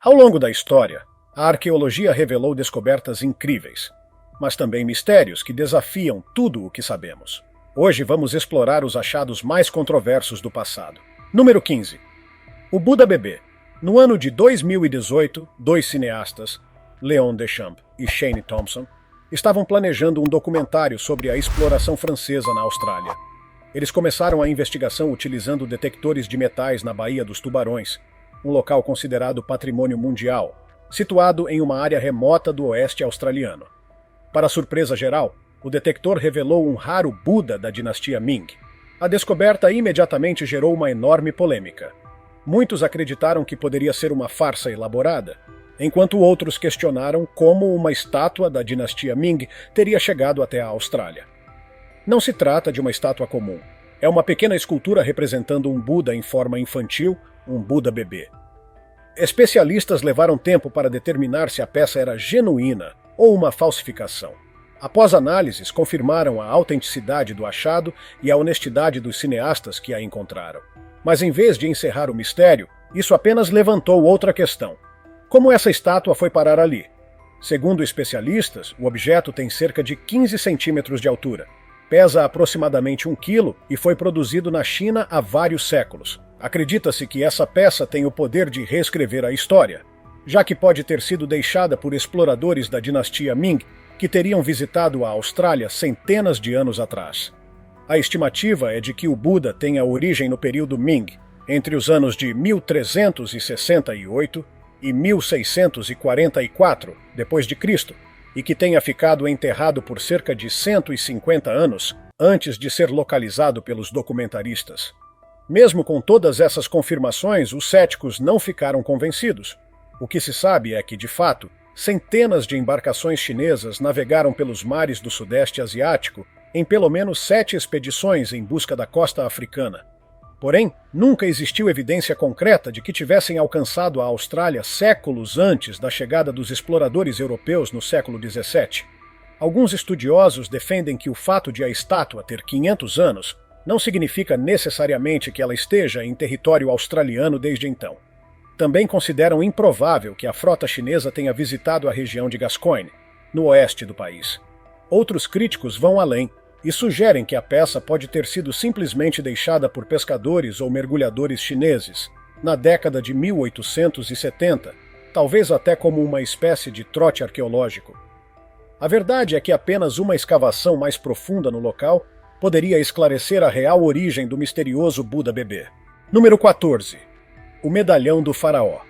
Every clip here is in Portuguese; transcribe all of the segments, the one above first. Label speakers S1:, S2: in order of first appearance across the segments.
S1: Ao longo da história, a arqueologia revelou descobertas incríveis, mas também mistérios que desafiam tudo o que sabemos. Hoje vamos explorar os achados mais controversos do passado. Número 15. O Buda bebê. No ano de 2018, dois cineastas, Léon Deschamps e Shane Thompson, estavam planejando um documentário sobre a exploração francesa na Austrália. Eles começaram a investigação utilizando detectores de metais na Baía dos Tubarões, um local considerado patrimônio mundial, situado em uma área remota do oeste australiano. Para surpresa geral, o detector revelou um raro Buda da dinastia Ming. A descoberta imediatamente gerou uma enorme polêmica. Muitos acreditaram que poderia ser uma farsa elaborada, enquanto outros questionaram como uma estátua da dinastia Ming teria chegado até a Austrália. Não se trata de uma estátua comum. É uma pequena escultura representando um Buda em forma infantil, um Buda bebê. Especialistas levaram tempo para determinar se a peça era genuína ou uma falsificação. Após análises, confirmaram a autenticidade do achado e a honestidade dos cineastas que a encontraram. Mas em vez de encerrar o mistério, isso apenas levantou outra questão. Como essa estátua foi parar ali? Segundo especialistas, o objeto tem cerca de 15 centímetros de altura, pesa aproximadamente 1 quilo e foi produzido na China há vários séculos. Acredita-se que essa peça tem o poder de reescrever a história, já que pode ter sido deixada por exploradores da dinastia Ming que teriam visitado a Austrália centenas de anos atrás. A estimativa é de que o Buda tenha origem no período Ming, entre os anos de 1368 e 1644 d.C., e que tenha ficado enterrado por cerca de 150 anos antes de ser localizado pelos documentaristas. Mesmo com todas essas confirmações, os céticos não ficaram convencidos. O que se sabe é que, de fato, centenas de embarcações chinesas navegaram pelos mares do Sudeste Asiático em pelo menos 7 expedições em busca da costa africana. Porém, nunca existiu evidência concreta de que tivessem alcançado a Austrália séculos antes da chegada dos exploradores europeus no século XVII. Alguns estudiosos defendem que o fato de a estátua ter 500 anos não significa necessariamente que ela esteja em território australiano desde então. Também consideram improvável que a frota chinesa tenha visitado a região de Gascoyne, no oeste do país. Outros críticos vão além e sugerem que a peça pode ter sido simplesmente deixada por pescadores ou mergulhadores chineses na década de 1870, talvez até como uma espécie de trote arqueológico. A verdade é que apenas uma escavação mais profunda no local poderia esclarecer a real origem do misterioso Buda bebê. Número 14. O medalhão do faraó.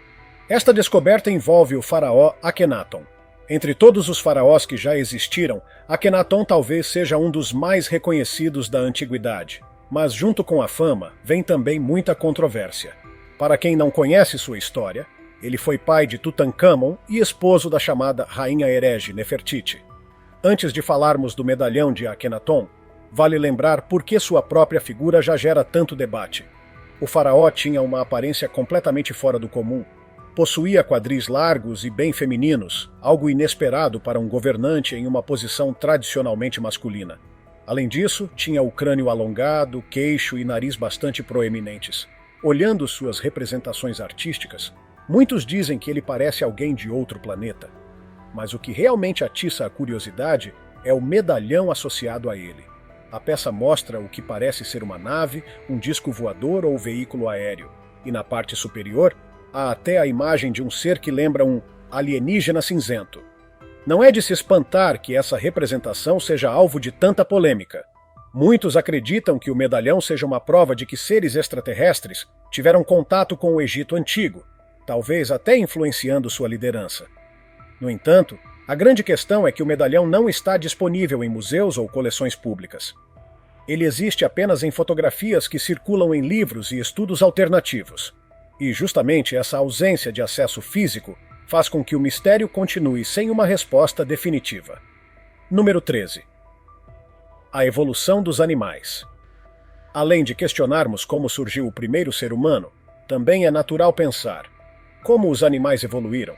S1: Esta descoberta envolve o faraó Akhenaton. Entre todos os faraós que já existiram, Akhenaton talvez seja um dos mais reconhecidos da antiguidade. Mas junto com a fama, vem também muita controvérsia. Para quem não conhece sua história, ele foi pai de Tutankhamon e esposo da chamada rainha herege Nefertiti. Antes de falarmos do medalhão de Akhenaton, vale lembrar por que sua própria figura já gera tanto debate. O faraó tinha uma aparência completamente fora do comum. Possuía quadris largos e bem femininos, algo inesperado para um governante em uma posição tradicionalmente masculina. Além disso, tinha o crânio alongado, queixo e nariz bastante proeminentes. Olhando suas representações artísticas, muitos dizem que ele parece alguém de outro planeta. Mas o que realmente atiça a curiosidade é o medalhão associado a ele. A peça mostra o que parece ser uma nave, um disco voador ou veículo aéreo, e na parte superior há até a imagem de um ser que lembra um alienígena cinzento. Não é de se espantar que essa representação seja alvo de tanta polêmica. Muitos acreditam que o medalhão seja uma prova de que seres extraterrestres tiveram contato com o Egito Antigo, talvez até influenciando sua liderança. No entanto, a grande questão é que o medalhão não está disponível em museus ou coleções públicas. Ele existe apenas em fotografias que circulam em livros e estudos alternativos. E justamente essa ausência de acesso físico faz com que o mistério continue sem uma resposta definitiva. Número 13. A evolução dos animais. Além de questionarmos como surgiu o primeiro ser humano, também é natural pensar como os animais evoluíram.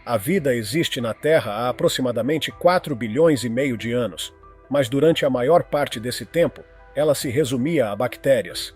S1: A vida existe na Terra há aproximadamente 4 bilhões e meio de anos, mas durante a maior parte desse tempo, ela se resumia a bactérias.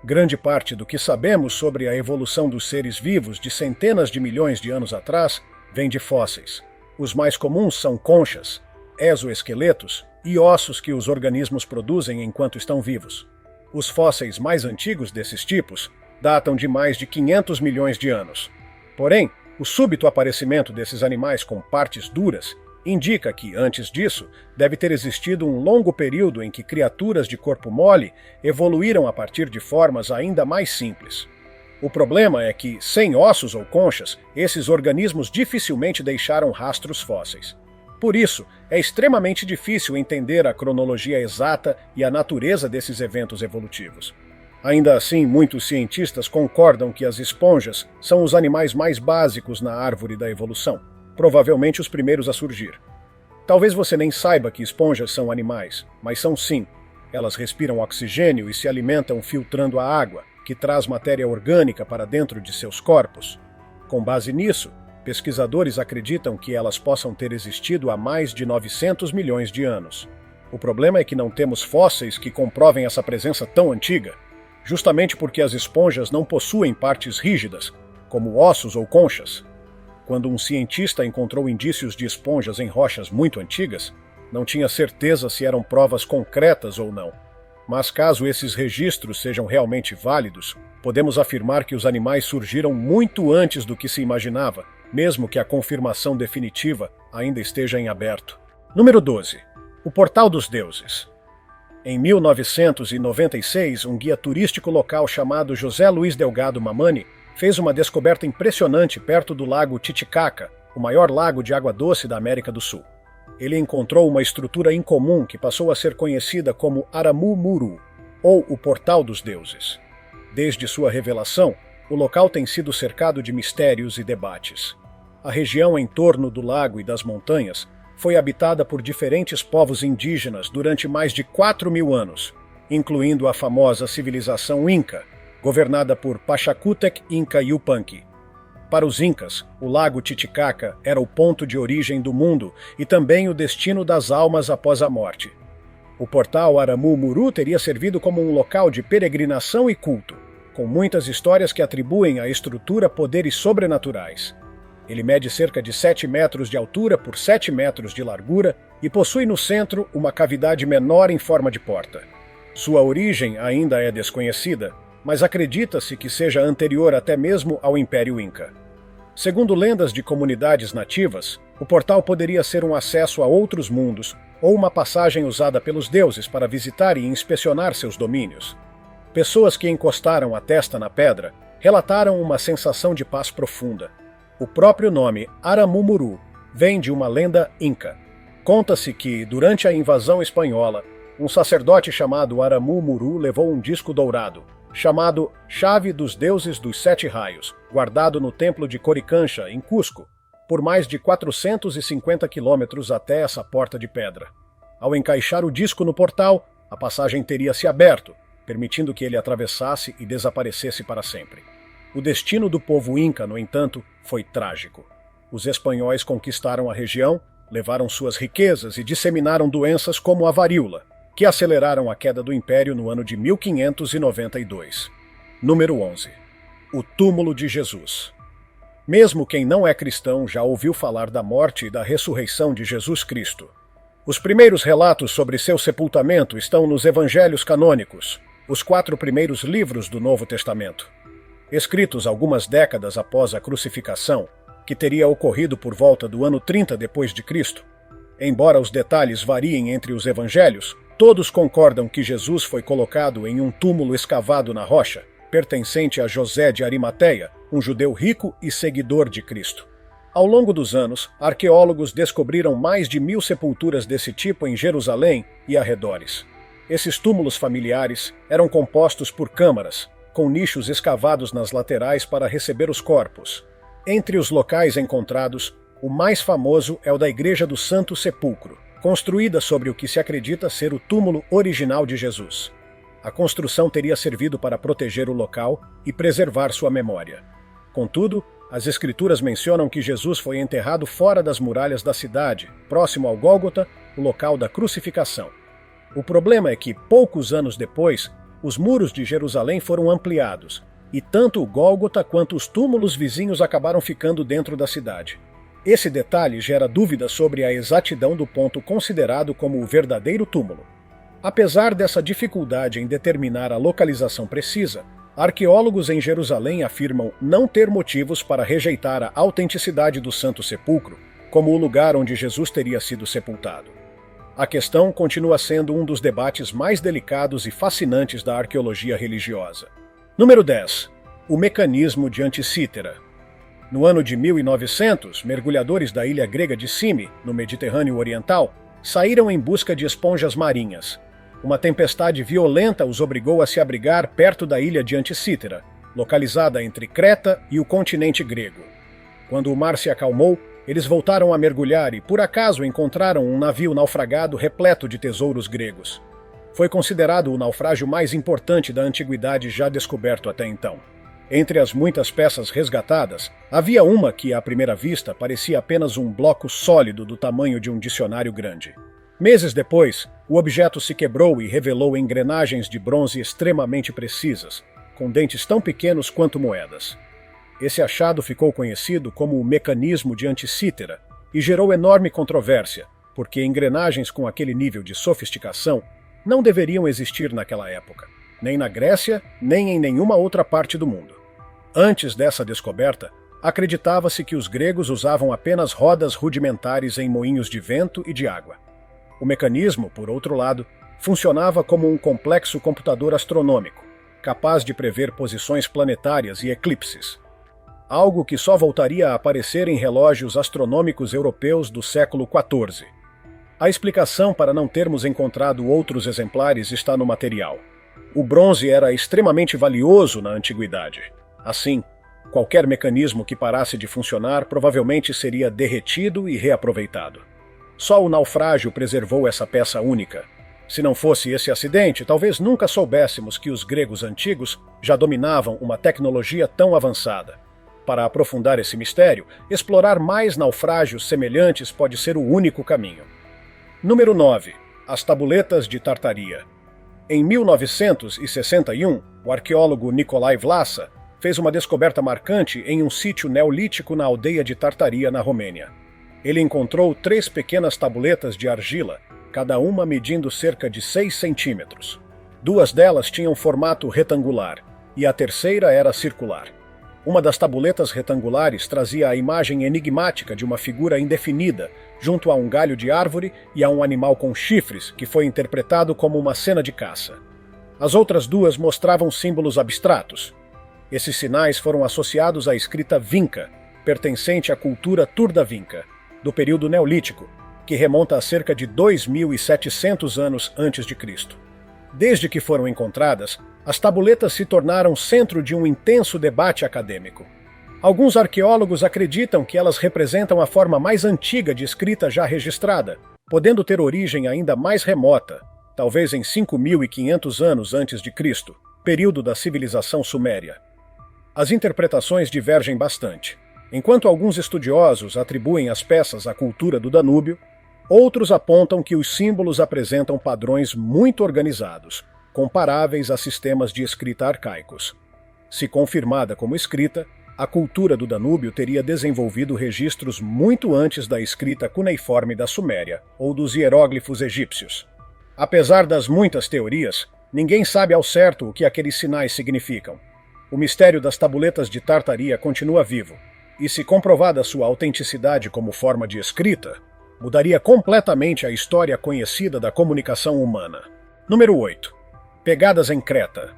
S1: Grande parte do que sabemos sobre a evolução dos seres vivos de centenas de milhões de anos atrás vem de fósseis. Os mais comuns são conchas, exoesqueletos e ossos que os organismos produzem enquanto estão vivos. Os fósseis mais antigos desses tipos datam de mais de 500 milhões de anos. Porém, o súbito aparecimento desses animais com partes duras indica que, antes disso, deve ter existido um longo período em que criaturas de corpo mole evoluíram a partir de formas ainda mais simples. O problema é que, sem ossos ou conchas, esses organismos dificilmente deixaram rastros fósseis. Por isso, é extremamente difícil entender a cronologia exata e a natureza desses eventos evolutivos. Ainda assim, muitos cientistas concordam que as esponjas são os animais mais básicos na árvore da evolução, provavelmente os primeiros a surgir. Talvez você nem saiba que esponjas são animais, mas são sim. Elas respiram oxigênio e se alimentam filtrando a água, que traz matéria orgânica para dentro de seus corpos. Com base nisso, pesquisadores acreditam que elas possam ter existido há mais de 900 milhões de anos. O problema é que não temos fósseis que comprovem essa presença tão antiga, justamente porque as esponjas não possuem partes rígidas, como ossos ou conchas. Quando um cientista encontrou indícios de esponjas em rochas muito antigas, não tinha certeza se eram provas concretas ou não. Mas caso esses registros sejam realmente válidos, podemos afirmar que os animais surgiram muito antes do que se imaginava, mesmo que a confirmação definitiva ainda esteja em aberto. Número 12. O Portal dos Deuses. Em 1996, um guia turístico local chamado José Luiz Delgado Mamani fez uma descoberta impressionante perto do lago Titicaca, o maior lago de água doce da América do Sul. Ele encontrou uma estrutura incomum que passou a ser conhecida como Aramu Muru, ou o Portal dos Deuses. Desde sua revelação, o local tem sido cercado de mistérios e debates. A região em torno do lago e das montanhas foi habitada por diferentes povos indígenas durante mais de 4.000 anos, incluindo a famosa civilização Inca, governada por Pachacútec Inca Yupanqui. Para os Incas, o lago Titicaca era o ponto de origem do mundo e também o destino das almas após a morte. O portal Aramu Muru teria servido como um local de peregrinação e culto, com muitas histórias que atribuem à estrutura poderes sobrenaturais. Ele mede cerca de 7 metros de altura por 7 metros de largura e possui no centro uma cavidade menor em forma de porta. Sua origem ainda é desconhecida, mas acredita-se que seja anterior até mesmo ao Império Inca. Segundo lendas de comunidades nativas, o portal poderia ser um acesso a outros mundos ou uma passagem usada pelos deuses para visitar e inspecionar seus domínios. Pessoas que encostaram a testa na pedra relataram uma sensação de paz profunda. O próprio nome Aramu Muru vem de uma lenda inca. Conta-se que, durante a invasão espanhola, um sacerdote chamado Aramu Muru levou um disco dourado, chamado Chave dos Deuses dos Sete Raios, guardado no templo de Coricancha, em Cusco, por mais de 450 quilômetros até essa porta de pedra. Ao encaixar o disco no portal, a passagem teria se aberto, permitindo que ele atravessasse e desaparecesse para sempre. O destino do povo Inca, no entanto, foi trágico. Os espanhóis conquistaram a região, levaram suas riquezas e disseminaram doenças como a varíola, que aceleraram a queda do Império no ano de 1592. Número 11. O túmulo de Jesus. Mesmo quem não é cristão já ouviu falar da morte e da ressurreição de Jesus Cristo. Os primeiros relatos sobre seu sepultamento estão nos Evangelhos canônicos, os 4 primeiros livros do Novo Testamento. Escritos algumas décadas após a crucificação, que teria ocorrido por volta do ano 30 depois de Cristo. Embora os detalhes variem entre os evangelhos, todos concordam que Jesus foi colocado em um túmulo escavado na rocha, pertencente a José de Arimateia, um judeu rico e seguidor de Cristo. Ao longo dos anos, arqueólogos descobriram mais de 1.000 sepulturas desse tipo em Jerusalém e arredores. Esses túmulos familiares eram compostos por câmaras, com nichos escavados nas laterais para receber os corpos. Entre os locais encontrados, o mais famoso é o da Igreja do Santo Sepulcro, construída sobre o que se acredita ser o túmulo original de Jesus. A construção teria servido para proteger o local e preservar sua memória. Contudo, as escrituras mencionam que Jesus foi enterrado fora das muralhas da cidade, próximo ao Gólgota, o local da crucificação. O problema é que, poucos anos depois, os muros de Jerusalém foram ampliados, e tanto o Gólgota quanto os túmulos vizinhos acabaram ficando dentro da cidade. Esse detalhe gera dúvidas sobre a exatidão do ponto considerado como o verdadeiro túmulo. Apesar dessa dificuldade em determinar a localização precisa, arqueólogos em Jerusalém afirmam não ter motivos para rejeitar a autenticidade do Santo Sepulcro como o lugar onde Jesus teria sido sepultado. A questão continua sendo um dos debates mais delicados e fascinantes da arqueologia religiosa. Número 10. O mecanismo de Anticítera. No ano de 1900, mergulhadores da ilha grega de Cime, no Mediterrâneo Oriental, saíram em busca de esponjas marinhas. Uma tempestade violenta os obrigou a se abrigar perto da ilha de Anticítera, localizada entre Creta e o continente grego. Quando o mar se acalmou, eles voltaram a mergulhar e, por acaso, encontraram um navio naufragado repleto de tesouros gregos. Foi considerado o naufrágio mais importante da antiguidade já descoberto até então. Entre as muitas peças resgatadas, havia uma que, à primeira vista, parecia apenas um bloco sólido do tamanho de um dicionário grande. Meses depois, o objeto se quebrou e revelou engrenagens de bronze extremamente precisas, com dentes tão pequenos quanto moedas. Esse achado ficou conhecido como o mecanismo de Anticítera e gerou enorme controvérsia, porque engrenagens com aquele nível de sofisticação não deveriam existir naquela época, nem na Grécia, nem em nenhuma outra parte do mundo. Antes dessa descoberta, acreditava-se que os gregos usavam apenas rodas rudimentares em moinhos de vento e de água. O mecanismo, por outro lado, funcionava como um complexo computador astronômico, capaz de prever posições planetárias e eclipses. Algo que só voltaria a aparecer em relógios astronômicos europeus do século XIV. A explicação para não termos encontrado outros exemplares está no material. O bronze era extremamente valioso na antiguidade. Assim, qualquer mecanismo que parasse de funcionar provavelmente seria derretido e reaproveitado. Só o naufrágio preservou essa peça única. Se não fosse esse acidente, talvez nunca soubéssemos que os gregos antigos já dominavam uma tecnologia tão avançada. Para aprofundar esse mistério, explorar mais naufrágios semelhantes pode ser o único caminho. Número 9. As tabuletas de Tartaria. Em 1961, o arqueólogo Nikolai Vlasa fez uma descoberta marcante em um sítio neolítico na aldeia de Tartaria, na Romênia. Ele encontrou 3 pequenas tabuletas de argila, cada uma medindo cerca de 6 centímetros. 2 delas tinham formato retangular, e a terceira era circular. Uma das tabuletas retangulares trazia a imagem enigmática de uma figura indefinida junto a um galho de árvore e a um animal com chifres, que foi interpretado como uma cena de caça. As outras 2 mostravam símbolos abstratos. Esses sinais foram associados à escrita vinca, pertencente à cultura turda-vinca, do período neolítico, que remonta a cerca de 2.700 anos antes de Cristo. Desde que foram encontradas, as tabuletas se tornaram centro de um intenso debate acadêmico. Alguns arqueólogos acreditam que elas representam a forma mais antiga de escrita já registrada, podendo ter origem ainda mais remota, talvez em 5.500 anos antes de Cristo, período da civilização suméria. As interpretações divergem bastante. Enquanto alguns estudiosos atribuem as peças à cultura do Danúbio, outros apontam que os símbolos apresentam padrões muito organizados, comparáveis a sistemas de escrita arcaicos. Se confirmada como escrita, a cultura do Danúbio teria desenvolvido registros muito antes da escrita cuneiforme da Suméria ou dos hieróglifos egípcios. Apesar das muitas teorias, ninguém sabe ao certo o que aqueles sinais significam. O mistério das tabuletas de Tartaria continua vivo, e se comprovada sua autenticidade como forma de escrita, mudaria completamente a história conhecida da comunicação humana. Número 8. Pegadas em Creta.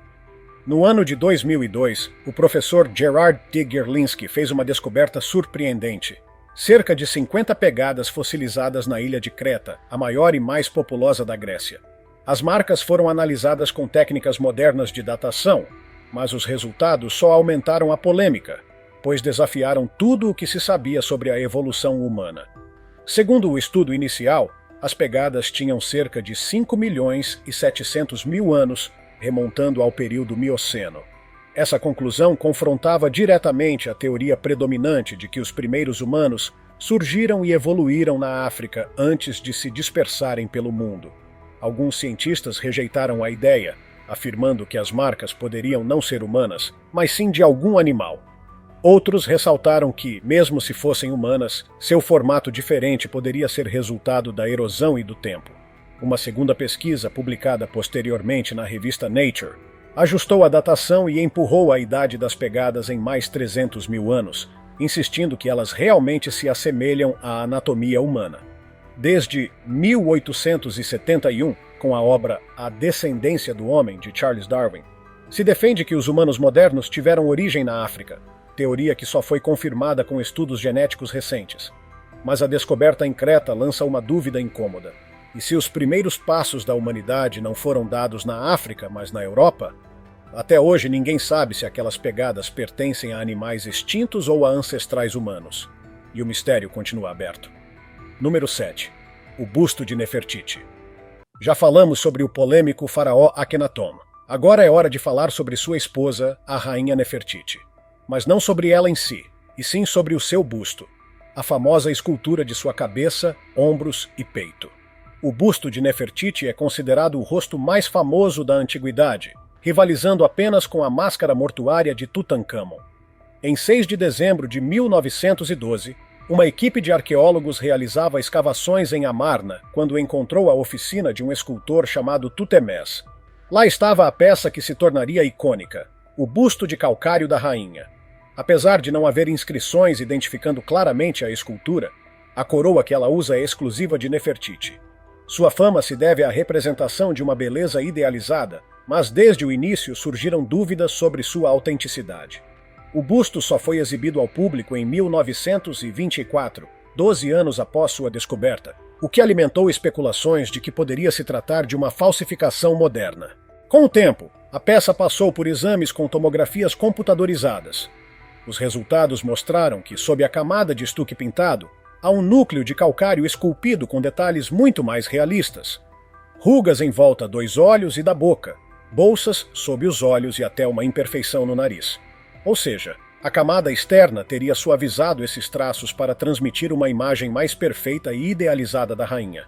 S1: No ano de 2002, o professor Gerard D. Gerlinski fez uma descoberta surpreendente. Cerca de 50 pegadas fossilizadas na ilha de Creta, a maior e mais populosa da Grécia. As marcas foram analisadas com técnicas modernas de datação, mas os resultados só aumentaram a polêmica, pois desafiaram tudo o que se sabia sobre a evolução humana. Segundo o estudo inicial, as pegadas tinham cerca de 5.700.000 anos, remontando ao período Mioceno. Essa conclusão confrontava diretamente a teoria predominante de que os primeiros humanos surgiram e evoluíram na África antes de se dispersarem pelo mundo. Alguns cientistas rejeitaram a ideia, afirmando que as marcas poderiam não ser humanas, mas sim de algum animal. Outros ressaltaram que, mesmo se fossem humanas, seu formato diferente poderia ser resultado da erosão e do tempo. Uma segunda pesquisa, publicada posteriormente na revista Nature, ajustou a datação e empurrou a idade das pegadas em mais 300 mil anos, insistindo que elas realmente se assemelham à anatomia humana. Desde 1871, com a obra A Descendência do Homem, de Charles Darwin, se defende que os humanos modernos tiveram origem na África, teoria que só foi confirmada com estudos genéticos recentes. Mas a descoberta em Creta lança uma dúvida incômoda. E se os primeiros passos da humanidade não foram dados na África, mas na Europa, até hoje ninguém sabe se aquelas pegadas pertencem a animais extintos ou a ancestrais humanos. E o mistério continua aberto. Número 7. O busto de Nefertiti. Já falamos sobre o polêmico faraó Akhenaton. Agora é hora de falar sobre sua esposa, a rainha Nefertiti. Mas não sobre ela em si, e sim sobre o seu busto, a famosa escultura de sua cabeça, ombros e peito. O busto de Nefertiti é considerado o rosto mais famoso da antiguidade, rivalizando apenas com a máscara mortuária de Tutankhamon. Em 6 de dezembro de 1912, uma equipe de arqueólogos realizava escavações em Amarna quando encontrou a oficina de um escultor chamado Tutemés. Lá estava a peça que se tornaria icônica, o busto de calcário da rainha. Apesar de não haver inscrições identificando claramente a escultura, a coroa que ela usa é exclusiva de Nefertiti. Sua fama se deve à representação de uma beleza idealizada, mas desde o início surgiram dúvidas sobre sua autenticidade. O busto só foi exibido ao público em 1924, 12 anos após sua descoberta, o que alimentou especulações de que poderia se tratar de uma falsificação moderna. Com o tempo, a peça passou por exames com tomografias computadorizadas. Os resultados mostraram que, sob a camada de estuque pintado, há um núcleo de calcário esculpido com detalhes muito mais realistas. Rugas em volta dos olhos e da boca, bolsas sob os olhos e até uma imperfeição no nariz. Ou seja, a camada externa teria suavizado esses traços para transmitir uma imagem mais perfeita e idealizada da rainha.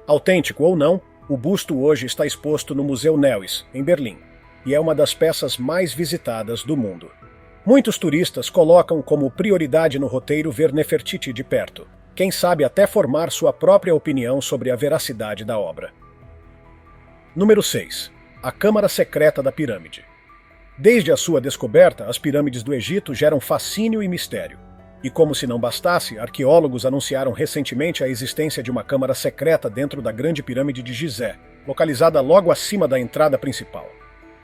S1: Autêntico ou não, o busto hoje está exposto no Museu Neues, em Berlim, e é uma das peças mais visitadas do mundo. Muitos turistas colocam como prioridade no roteiro ver Nefertiti de perto, quem sabe até formar sua própria opinião sobre a veracidade da obra. Número 6. A Câmara Secreta da Pirâmide. Desde a sua descoberta, as pirâmides do Egito geram fascínio e mistério. E como se não bastasse, arqueólogos anunciaram recentemente a existência de uma câmara secreta dentro da Grande Pirâmide de Gizé, localizada logo acima da entrada principal.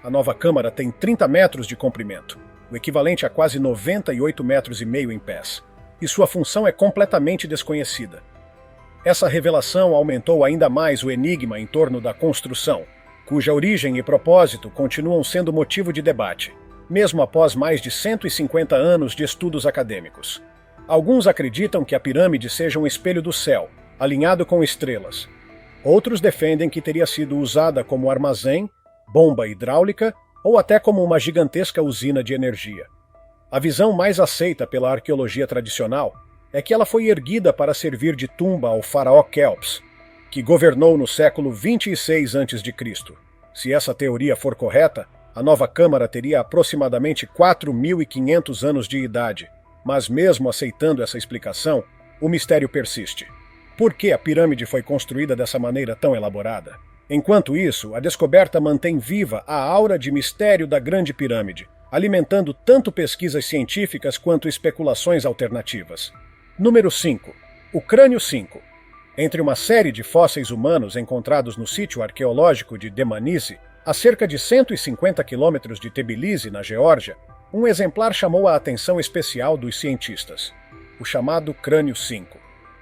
S1: A nova câmara tem 30 metros de comprimento, o equivalente a quase 98,5 metros em pés, e sua função é completamente desconhecida. Essa revelação aumentou ainda mais o enigma em torno da construção, cuja origem e propósito continuam sendo motivo de debate, mesmo após mais de 150 anos de estudos acadêmicos. Alguns acreditam que a pirâmide seja um espelho do céu, alinhado com estrelas. Outros defendem que teria sido usada como armazém, bomba hidráulica ou até como uma gigantesca usina de energia. A visão mais aceita pela arqueologia tradicional é que ela foi erguida para servir de tumba ao faraó Kelps, que governou no século 26 a.C. Se essa teoria for correta, a nova câmara teria aproximadamente 4.500 anos de idade, mas mesmo aceitando essa explicação, o mistério persiste. Por que a pirâmide foi construída dessa maneira tão elaborada? Enquanto isso, a descoberta mantém viva a aura de mistério da Grande Pirâmide, alimentando tanto pesquisas científicas quanto especulações alternativas. Número 5. O Crânio 5. Entre uma série de fósseis humanos encontrados no sítio arqueológico de Dmanisi, a cerca de 150 quilômetros de Tbilisi, na Geórgia, um exemplar chamou a atenção especial dos cientistas, o chamado Crânio 5.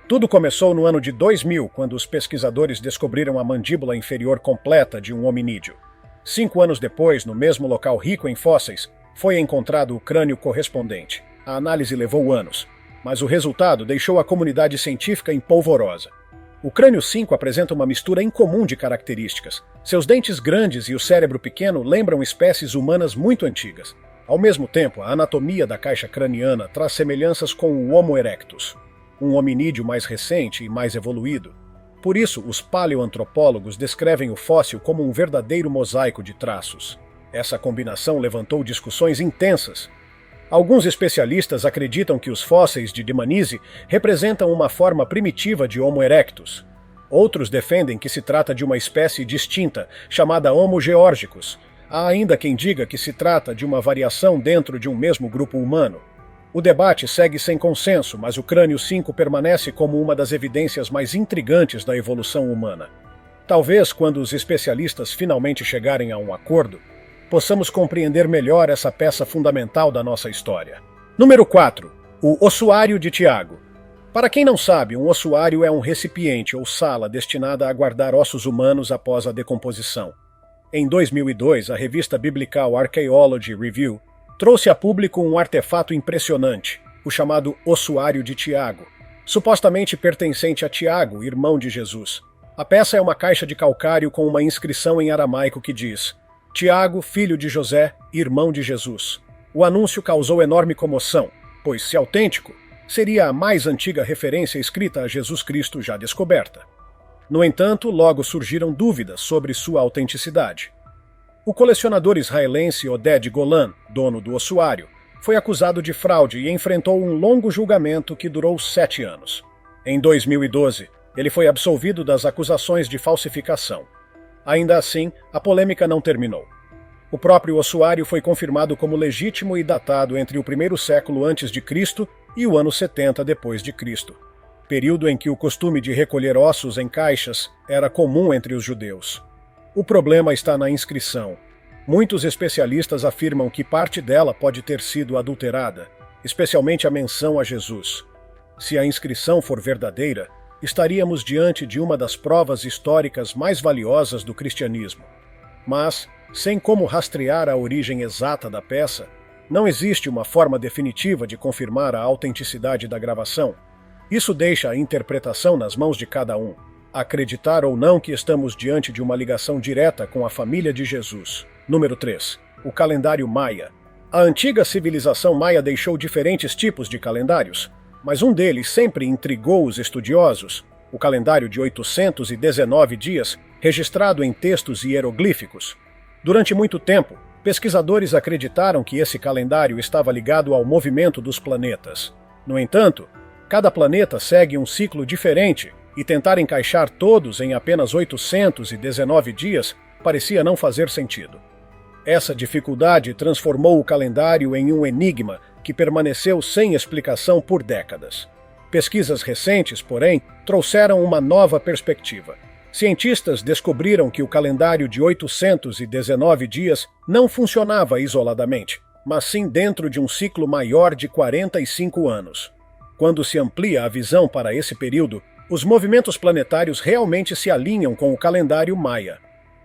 S1: Tudo começou no ano de 2000, quando os pesquisadores descobriram a mandíbula inferior completa de um hominídeo. 5 anos depois, no mesmo local rico em fósseis, foi encontrado o crânio correspondente. A análise levou anos, mas o resultado deixou a comunidade científica empolvorosa. O crânio 5 apresenta uma mistura incomum de características. Seus dentes grandes e o cérebro pequeno lembram espécies humanas muito antigas. Ao mesmo tempo, a anatomia da caixa craniana traz semelhanças com o Homo erectus, um hominídeo mais recente e mais evoluído. Por isso, os paleoantropólogos descrevem o fóssil como um verdadeiro mosaico de traços. Essa combinação levantou discussões intensas. Alguns especialistas acreditam que os fósseis de Dmanisi representam uma forma primitiva de Homo erectus. Outros defendem que se trata de uma espécie distinta, chamada Homo georgicus. Há ainda quem diga que se trata de uma variação dentro de um mesmo grupo humano. O debate segue sem consenso, mas o crânio 5 permanece como uma das evidências mais intrigantes da evolução humana. Talvez, quando os especialistas finalmente chegarem a um acordo, possamos compreender melhor essa peça fundamental da nossa história. Número 4. O ossuário de Tiago. Para quem não sabe, um ossuário é um recipiente ou sala destinada a guardar ossos humanos após a decomposição. Em 2002, a revista biblical Archaeology Review trouxe a público um artefato impressionante, o chamado Ossuário de Tiago, supostamente pertencente a Tiago, irmão de Jesus. A peça é uma caixa de calcário com uma inscrição em aramaico que diz: Tiago, filho de José, irmão de Jesus. O anúncio causou enorme comoção, pois, se autêntico, seria a mais antiga referência escrita a Jesus Cristo já descoberta. No entanto, logo surgiram dúvidas sobre sua autenticidade. O colecionador israelense Oded Golan, dono do ossuário, foi acusado de fraude e enfrentou um longo julgamento que durou 7 anos. Em 2012, ele foi absolvido das acusações de falsificação. Ainda assim, a polêmica não terminou. O próprio ossuário foi confirmado como legítimo e datado entre o primeiro século antes de Cristo e o ano 70 depois de Cristo, período em que o costume de recolher ossos em caixas era comum entre os judeus. O problema está na inscrição. Muitos especialistas afirmam que parte dela pode ter sido adulterada, especialmente a menção a Jesus. Se a inscrição for verdadeira, estaríamos diante de uma das provas históricas mais valiosas do cristianismo. Mas, sem como rastrear a origem exata da peça, não existe uma forma definitiva de confirmar a autenticidade da gravação. Isso deixa a interpretação nas mãos de cada um, acreditar ou não que estamos diante de uma ligação direta com a família de Jesus. Número 3. O calendário maia. A antiga civilização maia deixou diferentes tipos de calendários, mas um deles sempre intrigou os estudiosos: o calendário de 819 dias, registrado em textos hieroglíficos. Durante muito tempo, pesquisadores acreditaram que esse calendário estava ligado ao movimento dos planetas. No entanto, cada planeta segue um ciclo diferente, e tentar encaixar todos em apenas 819 dias parecia não fazer sentido. Essa dificuldade transformou o calendário em um enigma que permaneceu sem explicação por décadas. Pesquisas recentes, porém, trouxeram uma nova perspectiva. Cientistas descobriram que o calendário de 819 dias não funcionava isoladamente, mas sim dentro de um ciclo maior de 45 anos. Quando se amplia a visão para esse período, os movimentos planetários realmente se alinham com o calendário maia.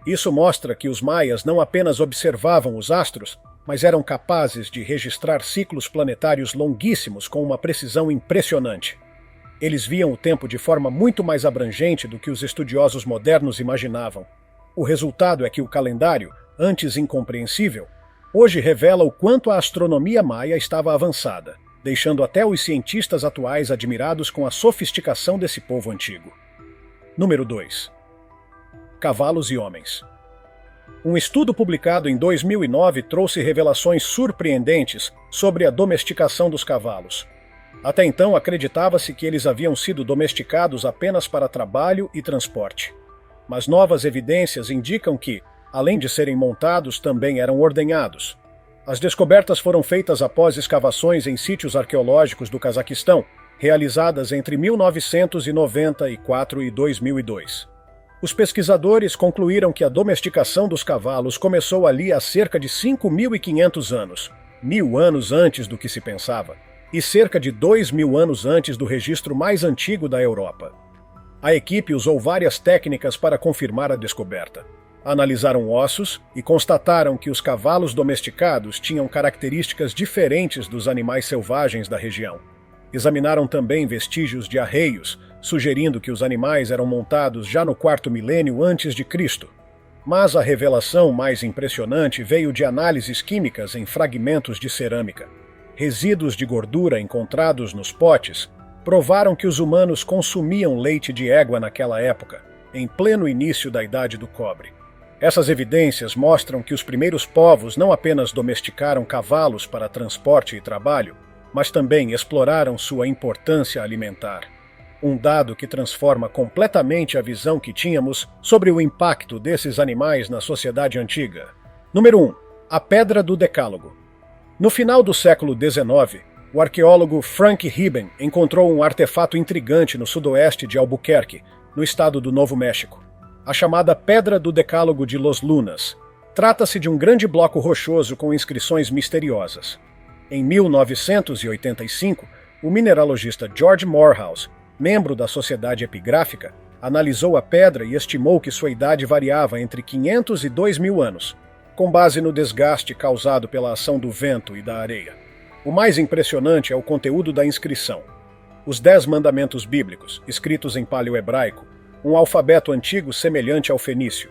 S1: Isso mostra que os maias não apenas observavam os astros, mas eram capazes de registrar ciclos planetários longuíssimos com uma precisão impressionante. Eles viam o tempo de forma muito mais abrangente do que os estudiosos modernos imaginavam. O resultado é que o calendário, antes incompreensível, hoje revela o quanto a astronomia maia estava avançada, deixando até os cientistas atuais admirados com a sofisticação desse povo antigo. Número 2. Cavalos e homens. Um estudo publicado em 2009 trouxe revelações surpreendentes sobre a domesticação dos cavalos. Até então, acreditava-se que eles haviam sido domesticados apenas para trabalho e transporte. Mas novas evidências indicam que, além de serem montados, também eram ordenhados. As descobertas foram feitas após escavações em sítios arqueológicos do Cazaquistão, realizadas entre 1994 e 2002. Os pesquisadores concluíram que a domesticação dos cavalos começou ali há cerca de 5.500 anos, 1.000 anos antes do que se pensava, e cerca de 2.000 anos antes do registro mais antigo da Europa. A equipe usou várias técnicas para confirmar a descoberta. Analisaram ossos e constataram que os cavalos domesticados tinham características diferentes dos animais selvagens da região. Examinaram também vestígios de arreios, sugerindo que os animais eram montados já no 4º milênio antes de Cristo. Mas a revelação mais impressionante veio de análises químicas em fragmentos de cerâmica. Resíduos de gordura encontrados nos potes provaram que os humanos consumiam leite de égua naquela época, em pleno início da Idade do Cobre. Essas evidências mostram que os primeiros povos não apenas domesticaram cavalos para transporte e trabalho, mas também exploraram sua importância alimentar. Um dado que transforma completamente a visão que tínhamos sobre o impacto desses animais na sociedade antiga. Número 1. A Pedra do Decálogo. No final do século XIX, o arqueólogo Frank Hibben encontrou um artefato intrigante no sudoeste de Albuquerque, no estado do Novo México. A chamada Pedra do Decálogo de Los Lunas. Trata-se de um grande bloco rochoso com inscrições misteriosas. Em 1985, o mineralogista George Morehouse, membro da Sociedade Epigráfica, analisou a pedra e estimou que sua idade variava entre 500 e 2.000 anos, com base no desgaste causado pela ação do vento e da areia. O mais impressionante é o conteúdo da inscrição. Os 10 mandamentos bíblicos, escritos em paleo-hebraico, um alfabeto antigo semelhante ao fenício.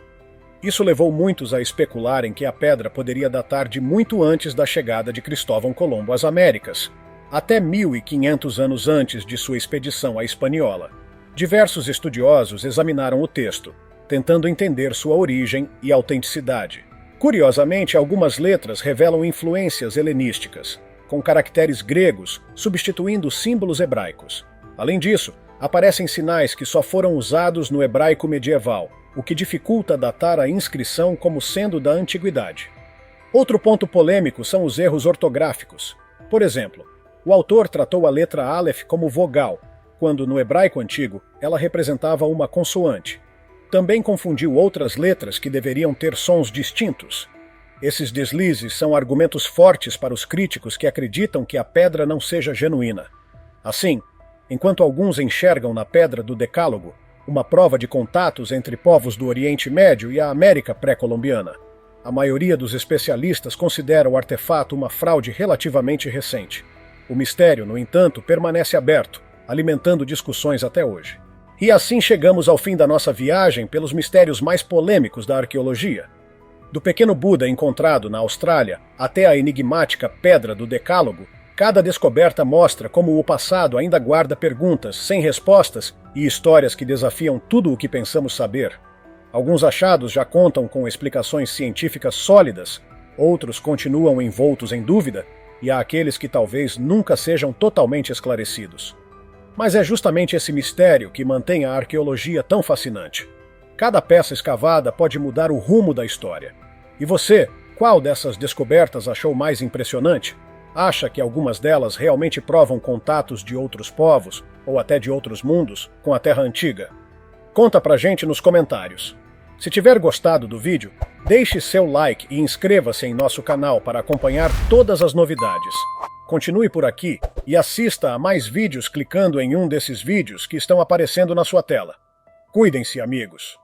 S1: Isso levou muitos a especularem que a pedra poderia datar de muito antes da chegada de Cristóvão Colombo às Américas, até 1.500 anos antes de sua expedição à Hispaniola. Diversos estudiosos examinaram o texto, tentando entender sua origem e autenticidade. Curiosamente, algumas letras revelam influências helenísticas, com caracteres gregos substituindo símbolos hebraicos. Além disso, aparecem sinais que só foram usados no hebraico medieval, o que dificulta datar a inscrição como sendo da antiguidade. Outro ponto polêmico são os erros ortográficos. Por exemplo, o autor tratou a letra Aleph como vogal, quando no hebraico antigo ela representava uma consoante. Também confundiu outras letras que deveriam ter sons distintos. Esses deslizes são argumentos fortes para os críticos que acreditam que a pedra não seja genuína. Assim, enquanto alguns enxergam na Pedra do Decálogo uma prova de contatos entre povos do Oriente Médio e a América pré-colombiana, a maioria dos especialistas considera o artefato uma fraude relativamente recente. O mistério, no entanto, permanece aberto, alimentando discussões até hoje. E assim chegamos ao fim da nossa viagem pelos mistérios mais polêmicos da arqueologia. Do pequeno Buda encontrado na Austrália até a enigmática Pedra do Decálogo, cada descoberta mostra como o passado ainda guarda perguntas sem respostas e histórias que desafiam tudo o que pensamos saber. Alguns achados já contam com explicações científicas sólidas, outros continuam envoltos em dúvida, e há aqueles que talvez nunca sejam totalmente esclarecidos. Mas é justamente esse mistério que mantém a arqueologia tão fascinante. Cada peça escavada pode mudar o rumo da história. E você, qual dessas descobertas achou mais impressionante? Acha que algumas delas realmente provam contatos de outros povos, ou até de outros mundos, com a Terra Antiga? Conta pra gente nos comentários. Se tiver gostado do vídeo, deixe seu like e inscreva-se em nosso canal para acompanhar todas as novidades. Continue por aqui e assista a mais vídeos clicando em um desses vídeos que estão aparecendo na sua tela. Cuidem-se, amigos!